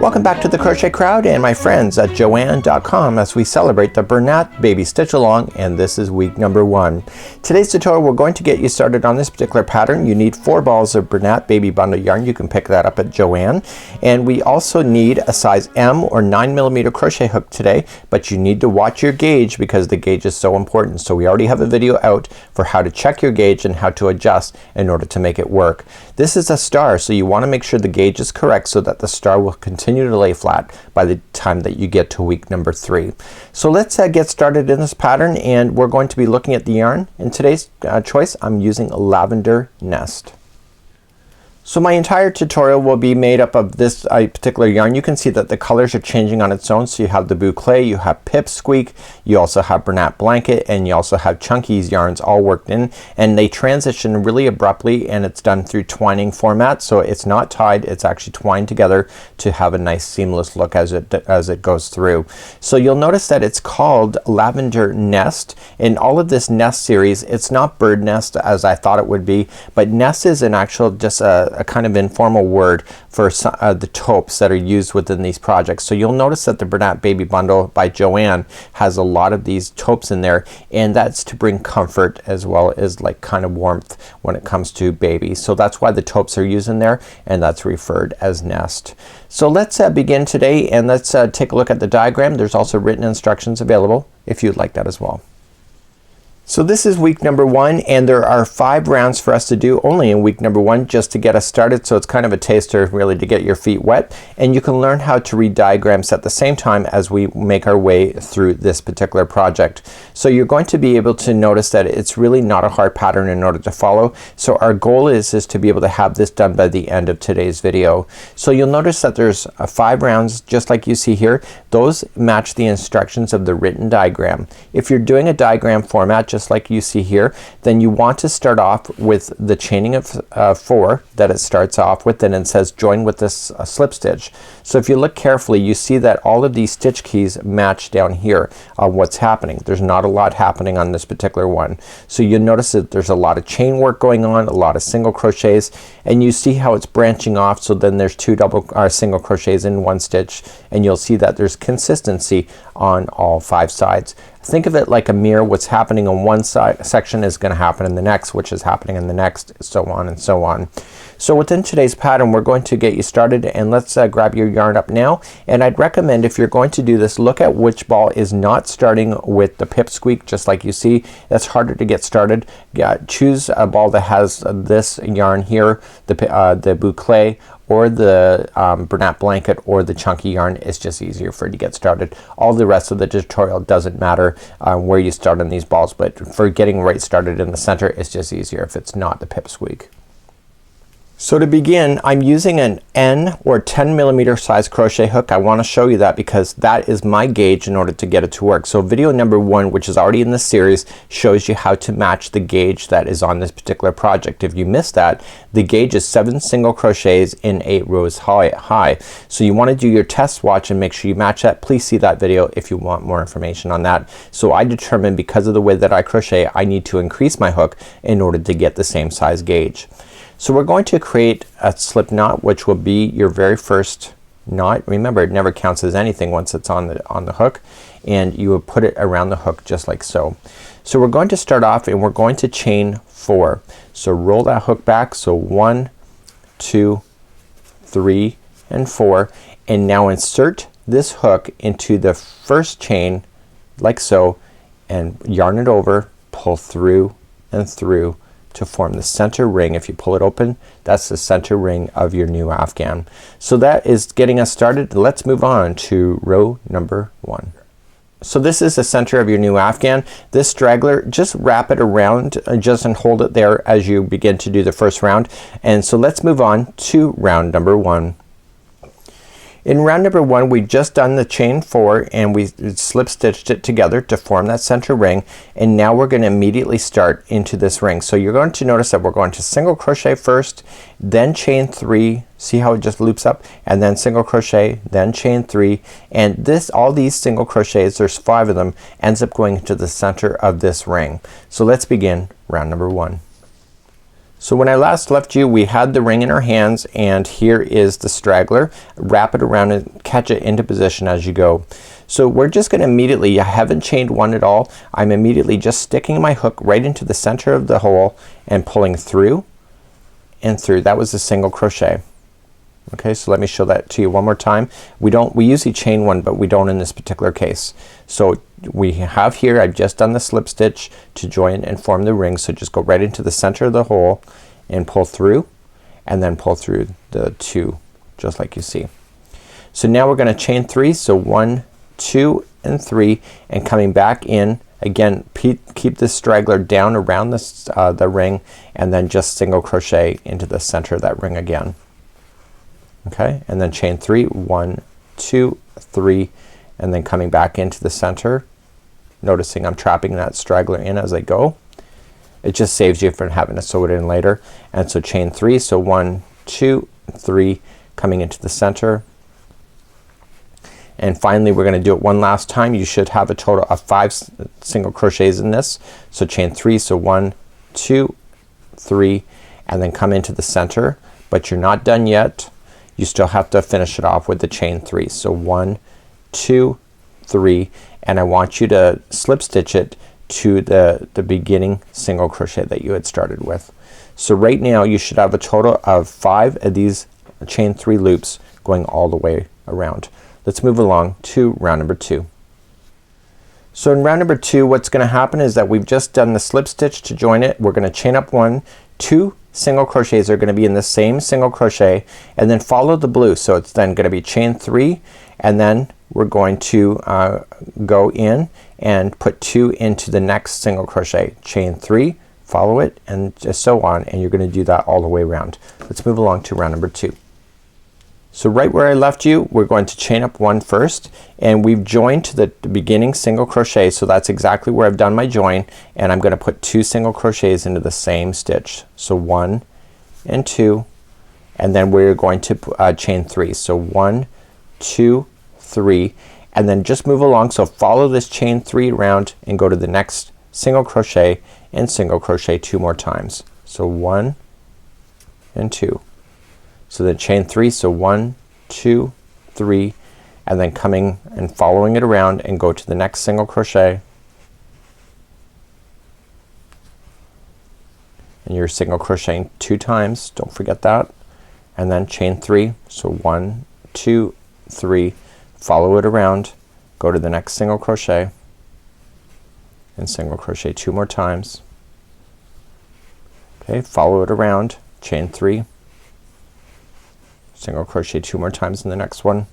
Welcome back to the Crochet Crowd and my friends at Joann.com as we celebrate the Bernat Baby Stitch Along, and this is week number 1. Today's tutorial, we're going to get you started on this particular pattern. You need 4 balls of Bernat Baby Bundle yarn. You can pick that up at Joann. And we also need a size M or 9mm crochet hook today, but you need to watch your gauge because the gauge is so important. So we already have a video out for how to check your gauge and how to adjust in order to make it work. This is a star, so you want to make sure the gauge is correct so that the star will continue to lay flat by the time that you get to week number 3. So let's get started in this pattern, and we're going to be looking at the yarn. In today's choice, I'm using Lavender Nest. So my entire tutorial will be made up of this particular yarn. You can see that the colors are changing on its own. So you have the Boucle, you have Pipsqueak, you also have Bernat Blanket, and you also have Chunky's yarns all worked in, and they transition really abruptly, and it's done through twining format. So it's not tied, it's actually twined together to have a nice seamless look as it goes through. So you'll notice that it's called Lavender Nest. In all of this nest series, it's not bird nest as I thought it would be, but nest is an actual just a kind of informal word for the taupes that are used within these projects. So you'll notice that the Bernat Baby Bundle by Joann has a lot of these taupes in there, and that's to bring comfort as well as like kind of warmth when it comes to babies. So that's why the taupes are used in there, and that's referred as nest. So let's begin today, and let's take a look at the diagram. There's also written instructions available if you'd like that as well. So this is week number 1, and there are 5 rounds for us to do only in week number 1 just to get us started. So it's kind of a taster really to get your feet wet, and you can learn how to read diagrams at the same time as we make our way through this particular project. So you're going to be able to notice that it's really not a hard pattern in order to follow. So our goal is to be able to have this done by the end of today's video. So you'll notice that there's 5 rounds just like you see here. Those match the instructions of the written diagram. If you're doing a diagram format just like you see here, then you want to start off with the chaining of 4 that it starts off with, and it says join with this slip stitch. So if you look carefully, you see that all of these stitch keys match down here on what's happening. There's not a lot happening on this particular one. So you notice that there's a lot of chain work going on, a lot of single crochets, and you see how it's branching off. So then there's 2 single crochets in one stitch, and you'll see that there's consistency on all 5 sides. Think of it like a mirror. What's happening on one side section is going to happen in the next, which is happening in the next, so on and so on. So within today's pattern, we're going to get you started, and let's grab your yarn up now. And I'd recommend, if you're going to do this, look at which ball is not starting with the Pipsqueak just like you see. That's harder to get started. Choose a ball that has this yarn here, the Boucle or the Bernat Blanket or the Chunky yarn. Is just easier for you to get started. All the rest of the tutorial doesn't matter where you start on these balls, but for getting right started in the center, it's just easier if it's not the Pipsqueak. So to begin, I'm using an N or 10mm size crochet hook. I want to show you that because that is my gauge in order to get it to work. So video number 1, which is already in this series, shows you how to match the gauge that is on this particular project. If you missed that, the gauge is 7 single crochets in 8 rows high. So you want to do your test swatch and make sure you match that. Please see that video if you want more information on that. So I determined, because of the way that I crochet, I need to increase my hook in order to get the same size gauge. So we're going to create a slip knot, which will be your very first knot. Remember, it never counts as anything once it's on the hook, and you will put it around the hook just like so. So we're going to start off, and we're going to chain 4. So roll that hook back. So 1, 2, 3, and 4, and now insert this hook into the first chain like so, and yarn it over, pull through and through to form the center ring. If you pull it open, that's the center ring of your new afghan. So that is getting us started. Let's move on to row number 1. So this is the center of your new afghan. This straggler, just wrap it around just and hold it there as you begin to do the first round. And so let's move on to round number 1. In round number 1, we've just done the chain 4, and we slip stitched it together to form that center ring, and now we're going to immediately start into this ring. So you're going to notice that we're going to single crochet first, then chain 3, see how it just loops up, and then single crochet, then chain 3, and all these single crochets, there's 5 of them, ends up going to the center of this ring. So let's begin round number 1. So when I last left you, we had the ring in our hands, and here is the straggler. Wrap it around and catch it into position as you go. So we're just gonna immediately, I haven't chained one at all, I'm immediately just sticking my hook right into the center of the hole and pulling through and through. That was a single crochet. Okay, so let me show that to you one more time. We usually chain one, but we don't in this particular case. So we have here, I've just done the slip stitch to join and form the ring. So just go right into the center of the hole and pull through, and then pull through the two just like you see. So now we're gonna chain 3. So 1, 2 and 3, and coming back in again, keep the straggler down around the ring, and then just single crochet into the center of that ring again. Okay, and then chain 3, 1, 2, 3, and then coming back into the center, noticing I'm trapping that straggler in as I go. It just saves you from having to sew it in later. And so chain 3, so 1, 2, 3, coming into the center. And finally we're gonna do it one last time. You should have a total of 5 single crochets in this. So chain 3, so 1, 2, 3, and then come into the center, but you're not done yet. You still have to finish it off with the chain 3. So 1, 2, 3, and I want you to slip stitch it to the beginning single crochet that you had started with. So right now you should have a total of 5 of these chain 3 loops going all the way around. Let's move along to round number 2. So in round number 2, what's gonna happen is that we've just done the slip stitch to join it. We're gonna chain up 1, 2 single crochets are gonna be in the same single crochet, and then follow the blue. So it's then gonna be chain 3, and then we're going to go in and put 2 into the next single crochet, chain 3, follow it, and just so on, and you're gonna do that all the way around. Let's move along to round number 2. So right where I left you, we're going to chain up 1 first, and we've joined to the beginning single crochet. So that's exactly where I've done my join, and I'm gonna put 2 single crochets into the same stitch. So 1 and 2, and then we're going to chain 3. So 1, 2, 3, and then just move along. So follow this chain 3 around and go to the next single crochet and single crochet 2 more times. So 1 and 2. So then chain 3, so 1, 2, 3, and then coming and following it around and go to the next single crochet, and you're single crocheting 2 times, don't forget that, and then chain 3, so 1, 2, 3, follow it around, go to the next single crochet, and single crochet 2 more times. Okay, follow it around, chain 3, single crochet 2 more times in the next one,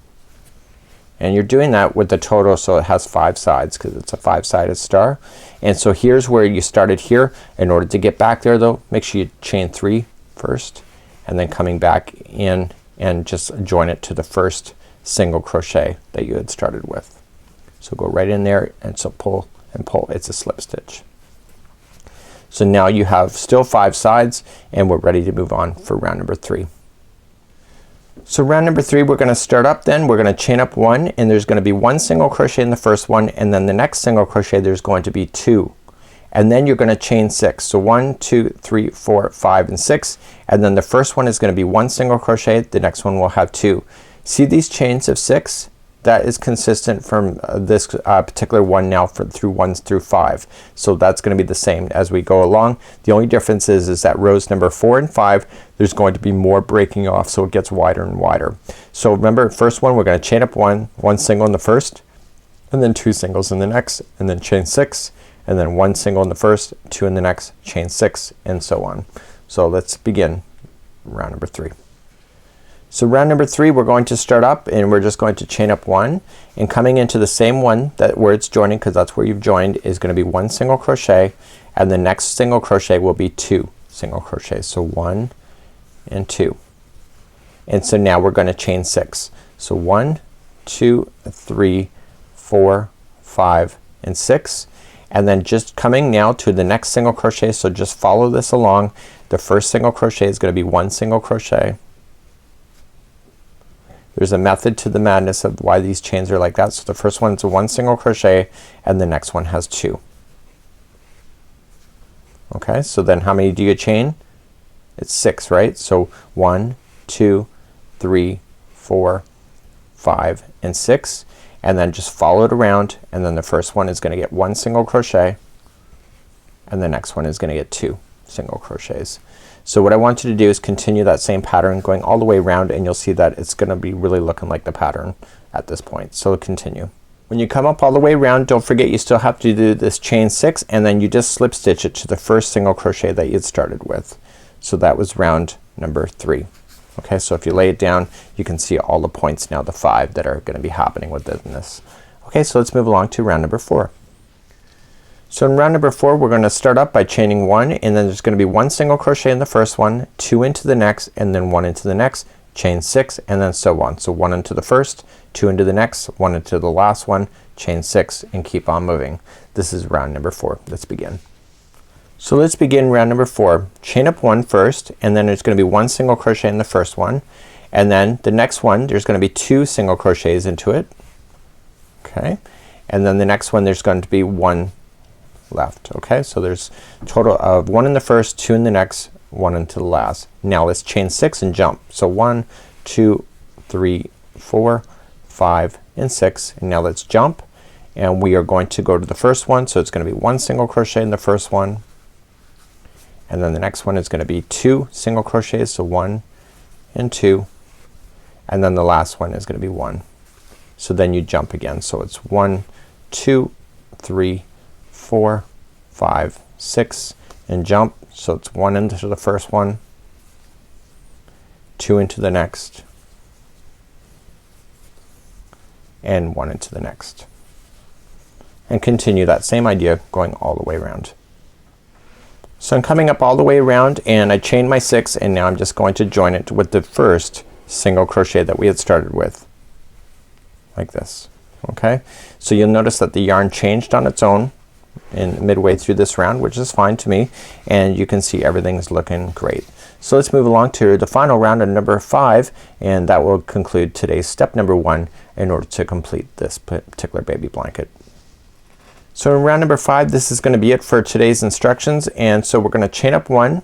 and you're doing that with the total, so it has 5 sides because it's a 5-sided star. And so here's where you started here. In order to get back there though, make sure you chain 3 first, and then coming back in and just join it to the first single crochet that you had started with. So go right in there, and so pull and pull. It's a slip stitch. So now you have still 5 sides, and we're ready to move on for round number 3. So round number 3, we're gonna start up, then we're gonna chain up 1, and there's gonna be 1 single crochet in the first one, and then the next single crochet there's going to be 2, and then you're gonna chain 6. So 1, 2, 3, 4, 5, and 6, and then the first one is gonna be 1 single crochet, the next one will have 2. See these chains of 6? That is consistent from this particular one now through 1 through 5. So that's gonna be the same as we go along. The only difference is that rows number 4 and 5, there's going to be more breaking off, so it gets wider and wider. So remember, first one we're gonna chain up 1 single in the first, and then 2 singles in the next, and then chain 6, and then 1 single in the first, 2 in the next, chain 6, and so on. So let's begin round number 3. So round number 3, we're going to start up, and we're just going to chain up 1, and coming into the same one that where it's joining, because that's where you've joined, is gonna be 1 single crochet, and the next single crochet will be 2 single crochets. So 1 and 2, and so now we're gonna chain 6. So 1, 2, 3, 4, 5, and 6, and then just coming now to the next single crochet. So just follow this along. The first single crochet is gonna be 1 single crochet. There's a method to the madness of why these chains are like that. So the first one is a 1 single crochet, and the next one has 2. Okay, so then how many do you chain? it's 6, right? So 1, 2, 3, 4, 5 and 6, and then just follow it around, and then the first one is going to get 1 single crochet and the next one is going to get 2 single crochets. So what I want you to do is continue that same pattern going all the way around, and you'll see that it's gonna be really looking like the pattern at this point. So continue. When you come up all the way around, don't forget you still have to do this chain 6, and then you just slip stitch it to the first single crochet that you had started with. So that was round number 3. Okay, so if you lay it down, you can see all the points now, the 5 that are gonna be happening within this. Okay, so let's move along to round number 4. So in round number 4, we're gonna start up by chaining 1, and then there's gonna be 1 single crochet in the first one, 2 into the next, and then 1 into the next, chain 6, and then so on. So 1 into the first, 2 into the next, 1 into the last one, chain 6, and keep on moving. This is round number 4. Let's begin. So let's begin round number 4. Chain up 1 first, and then there's gonna be 1 single crochet in the first one, and then the next one there's gonna be 2 single crochets into it. Okay, and then the next one there's going to be 1 left. Okay, so there's a total of 1 in the first, 2 in the next, 1 into the last. Now let's chain 6 and jump. So 1, 2, 3, 4, 5 and 6, and now let's jump, and we are going to go to the first one. So it's gonna be 1 single crochet in the first one, and then the next one is gonna be 2 single crochets, so 1 and 2, and then the last one is gonna be 1. So then you jump again. So it's 1, 2, 3, 4, 5, 6 and jump. So it's 1 into the first one, 2 into the next, and 1 into the next, and continue that same idea going all the way around. So I'm coming up all the way around, and I chained my 6, and now I'm just going to join it with the first single crochet that we had started with, like this. Okay, so you'll notice that the yarn changed on its own in midway through this round, which is fine to me, and you can see everything's looking great. So let's move along to the final round of number 5, and that will conclude today's step number 1 in order to complete this particular baby blanket. So in round number 5, this is gonna be it for today's instructions, and so we're gonna chain up 1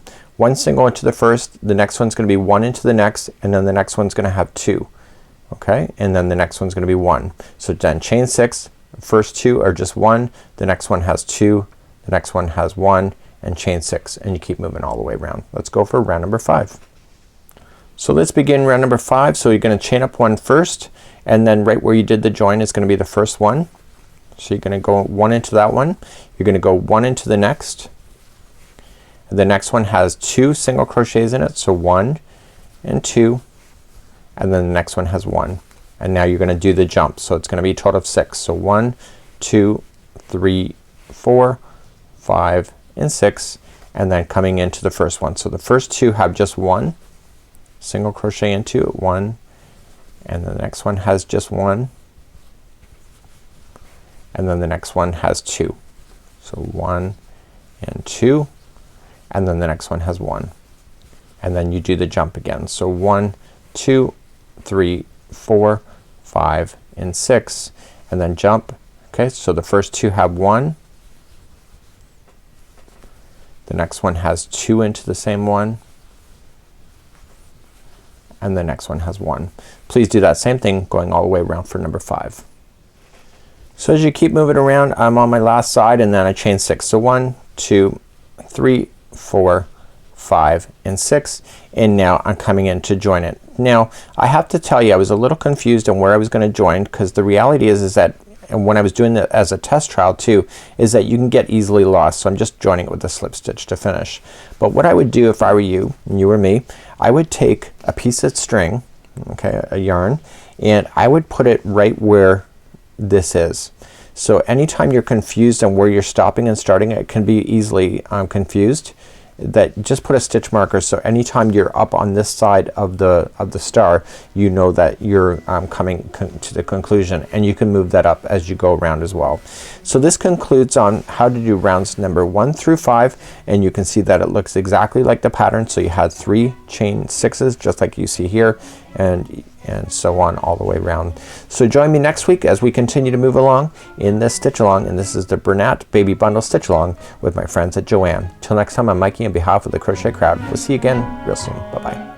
single into the first, the next one's gonna be 1 into the next, and then the next one's gonna have 2. Okay, and then the next one's gonna be 1. So then chain 6, first 2 are just 1, the next one has 2, the next one has 1, and chain 6, and you keep moving all the way around. Let's go for round number 5. So let's begin round number 5. So you're gonna chain up 1 first, and then right where you did the join is gonna be the first one. So you're gonna go 1 into that one, you're gonna go 1 into the next, and the next one has 2 single crochets in it, so 1 and 2, and then the next one has 1. And now you're gonna do the jump. So it's gonna be a total of 6. So 1, 2, 3, 4, 5 and 6, and then coming into the first one. So the first 2 have just 1 single crochet into it, 1, and the next one has just 1, and then the next one has 2. So 1 and 2, and then the next one has 1, and then you do the jump again. So 1, 2, 3, 4, 5 and 6, and then jump. Okay, so the first 2 have 1, the next one has 2 into the same one, and the next one has 1. Please do that same thing going all the way around for number 5. So as you keep moving around, I'm on my last side, and then I chain 6. So 1, 2, 3, 4, 5 and 6, and now I'm coming in to join it. Now I have to tell you, I was a little confused on where I was gonna join, because the reality is that, and when I was doing it as a test trial too, is that you can get easily lost. So I'm just joining it with a slip stitch to finish. But what I would do if I were you, and you were me, I would take a piece of string, okay, a yarn, and I would put it right where this is. So anytime you're confused on where you're stopping and starting, it can be easily confused, that just put a stitch marker, so anytime you're up on this side of the star, you know that you're coming to the conclusion, and you can move that up as you go around as well. So this concludes on how to do rounds number 1 through 5, and you can see that it looks exactly like the pattern. So you had 3 chain 6s just like you see here, and so on all the way around. So join me next week as we continue to move along in this stitch along, and this is the Bernat Baby Bundle Stitch Along with my friends at Joann. Till next time, I'm Mikey on behalf of the Crochet Crowd. We'll see you again real soon. Bye bye.